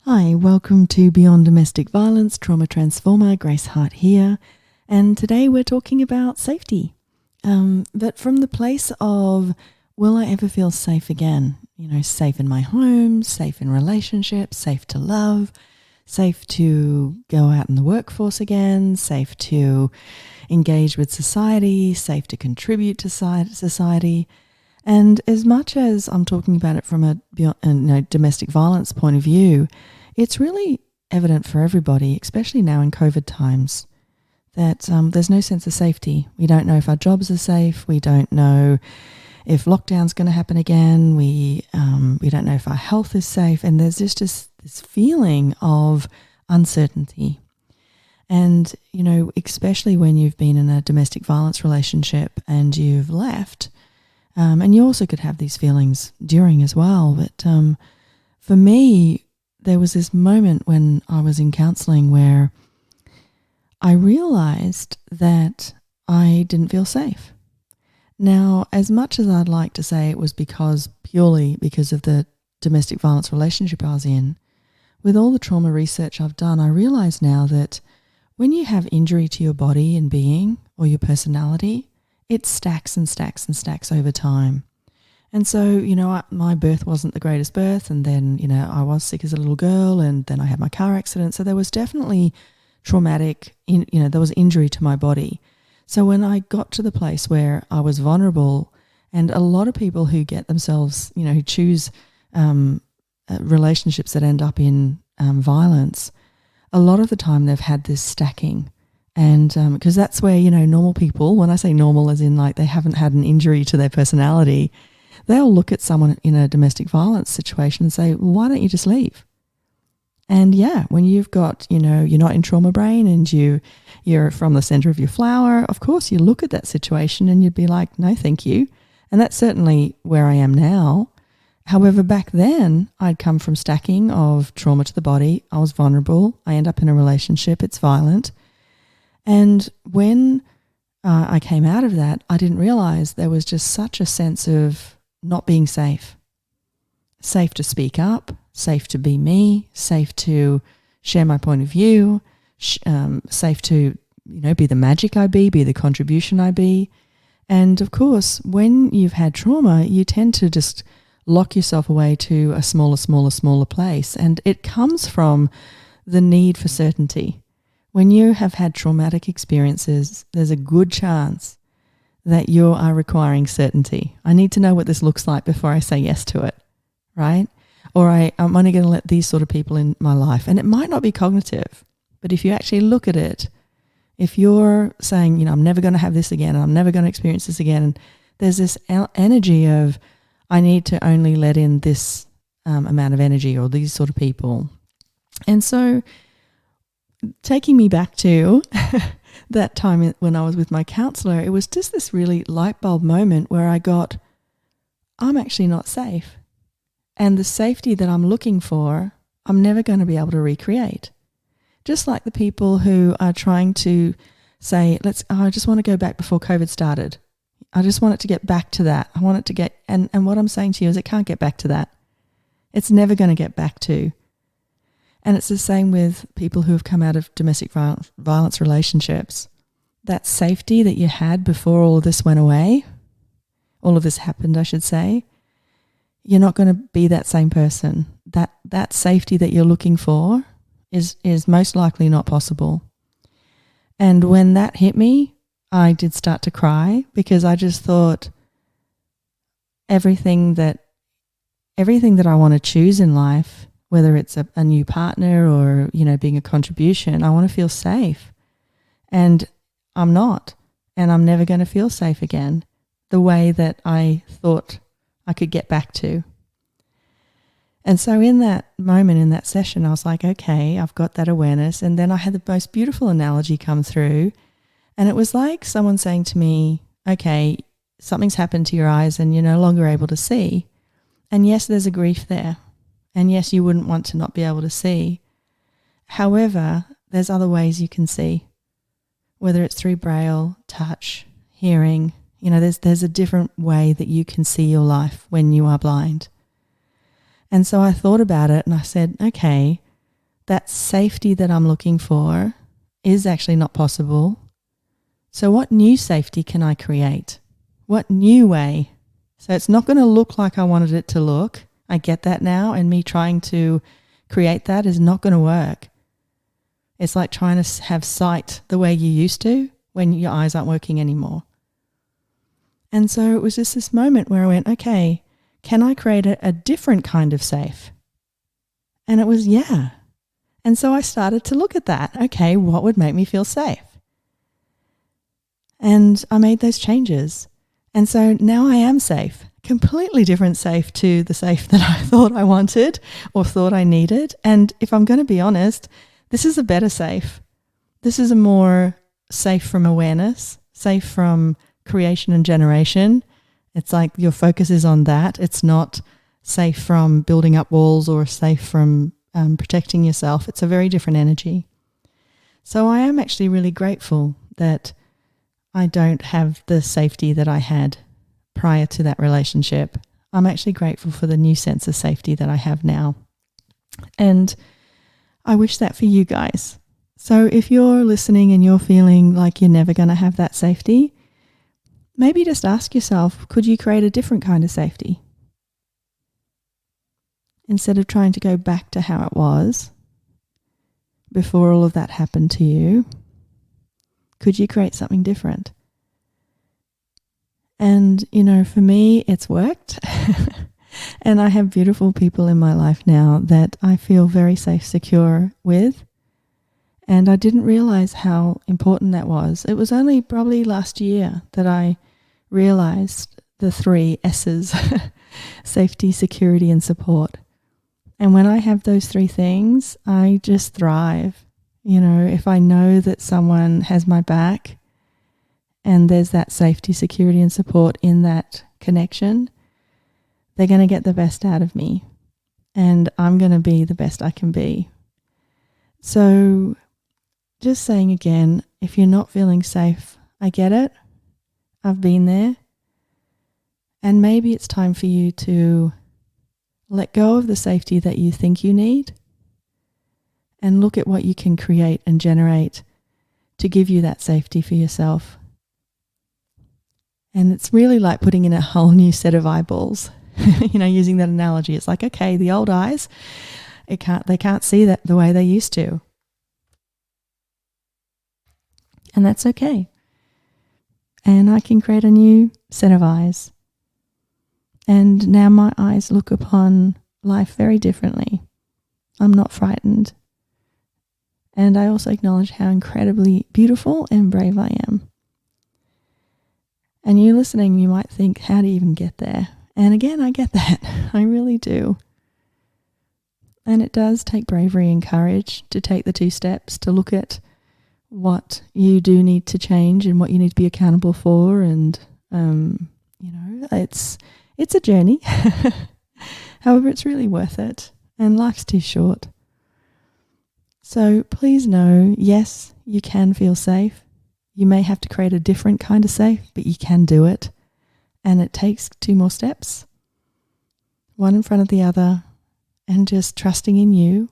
Hi, welcome to Beyond Domestic Violence, Trauma Transformer, Grace Hart here. And today we're talking about safety. But from the place of, will I ever feel safe again? You know, safe in my home, safe in relationships, safe to love, safe to go out in the workforce again, safe to engage with society, safe to contribute to society. And as much as I'm talking about it from a domestic violence point of view, it's really evident for everybody, especially now in COVID times, that there's no sense of safety. We don't know if our jobs are safe. We don't know if lockdown's going to happen again. We don't know if our health is safe. And there's just this feeling of uncertainty. And, you know, especially when you've been in a domestic violence relationship and you've left, and you also could have these feelings during as well. But for me, there was this moment when I was in counselling where I realised that I didn't feel safe. Now, as much as I'd like to say it was purely because of the domestic violence relationship I was in, with all the trauma research I've done, I realise now that when you have injury to your body and being or your personality, it stacks and stacks and stacks over time. And so, you know, my birth wasn't the greatest birth, and then, you know, I was sick as a little girl, and then I had my car accident. So there was definitely traumatic, there was injury to my body. So when I got to the place where I was vulnerable, and a lot of people who get themselves, you know, who choose relationships that end up in violence, a lot of the time they've had this stacking. And because that's where, you know, normal people, when I say normal as in like they haven't had an injury to their personality, they'll look at someone in a domestic violence situation and say, well, why don't you just leave? And yeah, when you've got, you know, you're not in trauma brain and you're from the center of your flower, of course you look at that situation and you'd be like, no, thank you. And that's certainly where I am now. However, back then I'd come from stacking of trauma to the body. I was vulnerable. I end up in a relationship. It's violent. And when I came out of that, I didn't realize there was just such a sense of not being safe. Safe to speak up, safe to be me, safe to share my point of view, safe to, you know, be the magic I be the contribution I be. And of course, when you've had trauma, you tend to just lock yourself away to a smaller place. And it comes from the need for certainty. When you have had traumatic experiences, there's a good chance that you are requiring certainty. I need to know what this looks like before I say yes to it, right? Or I'm only going to let these sort of people in my life. And it might not be cognitive, but if you actually look at it, if you're saying, you know, I'm never going to have this again, and I'm never going to experience this again, and there's this energy of, I need to only let in this amount of energy or these sort of people. And so taking me back to that time when I was with my counsellor, it was just this really light bulb moment where I got, I'm actually not safe. And the safety that I'm looking for, I'm never going to be able to recreate. Just like the people who are trying to say, I just want to go back before COVID started. I just want it to get back to that. I want it to get, and what I'm saying to you is it can't get back to that. It's never going to get back to. And it's the same with people who have come out of domestic violence relationships. That safety that you had before all of this went away, all of this happened, I should say, you're not going to be that same person. That safety that you're looking for is most likely not possible. And when that hit me, I did start to cry because I just thought everything that I want to choose in life, whether it's a new partner or, you know, being a contribution, I want to feel safe. And I'm not. And I'm never going to feel safe again the way that I thought I could get back to. And so in that moment, in that session, I was like, okay, I've got that awareness. And then I had the most beautiful analogy come through. And it was like someone saying to me, okay, something's happened to your eyes and you're no longer able to see. And yes, there's a grief there. And yes, you wouldn't want to not be able to see. However, there's other ways you can see, whether it's through braille, touch, hearing. You know, there's a different way that you can see your life when you are blind. And so I thought about it and I said, okay, that safety that I'm looking for is actually not possible. So what new safety can I create? What new way? So it's not going to look like I wanted it to look. I get that now, and me trying to create that is not going to work. It's like trying to have sight the way you used to when your eyes aren't working anymore. And so it was just this moment where I went, okay, can I create a different kind of safe? And it was, yeah. And so I started to look at that. Okay, what would make me feel safe? And I made those changes. And so now I am safe, completely different safe to the safe that I thought I wanted or thought I needed. And if I'm going to be honest, this is a better safe. This is a more safe from awareness, safe from creation and generation. It's like your focus is on that. It's not safe from building up walls or safe from protecting yourself. It's a very different energy. So I am actually really grateful that I don't have the safety that I had prior to that relationship. I'm actually grateful for the new sense of safety that I have now. And I wish that for you guys. So if you're listening and you're feeling like you're never going to have that safety, maybe just ask yourself, could you create a different kind of safety? Instead of trying to go back to how it was before all of that happened to you, could you create something different? And, for me, it's worked. And I have beautiful people in my life now that I feel very safe, secure with. And I didn't realize how important that was. It was only probably last year that I realized the 3 S's, safety, security, and support. And when I have those 3 things, I just thrive. If I know that someone has my back and there's that safety, security, and support in that connection, they're going to get the best out of me. And I'm going to be the best I can be. So just saying again, if you're not feeling safe, I get it. I've been there. And maybe it's time for you to let go of the safety that you think you need and look at what you can create and generate to give you that safety for yourself. And it's really like putting in a whole new set of eyeballs, using that analogy. It's like, okay, the old eyes, they can't see that the way they used to. And that's okay. And I can create a new set of eyes. And now my eyes look upon life very differently. I'm not frightened. And I also acknowledge how incredibly beautiful and brave I am. And you listening, you might think, how do you even get there? And again, I get that. I really do. And it does take bravery and courage to take the 2 steps, to look at what you do need to change and what you need to be accountable for. And, it's a journey. However, it's really worth it. And life's too short. So please know, yes, you can feel safe. You may have to create a different kind of safe, but you can do it. And it takes 2 more steps, one in front of the other, and just trusting in you.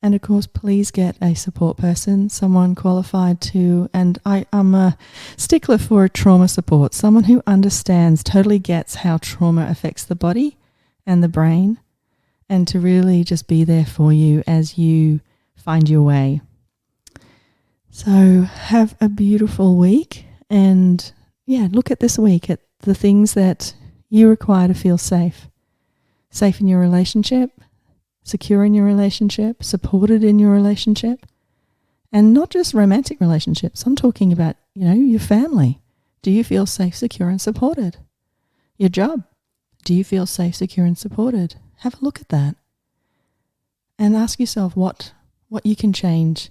And of course, please get a support person, someone qualified to, and I'm a stickler for trauma support, someone who understands, totally gets how trauma affects the body and the brain, and to really just be there for you as you find your way. So have a beautiful week, and look at this week at the things that you require to feel safe. Safe in your relationship, secure in your relationship, supported in your relationship, and not just romantic relationships. I'm talking about, your family. Do you feel safe, secure, and supported? Your job. Do you feel safe, secure, and supported? Have a look at that. And ask yourself what you can change.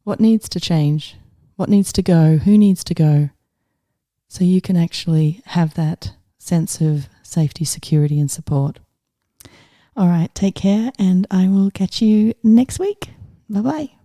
What needs to change? What needs to go? Who needs to go? So you can actually have that sense of safety, security, and support. All right, take care, and I will catch you next week. Bye-bye.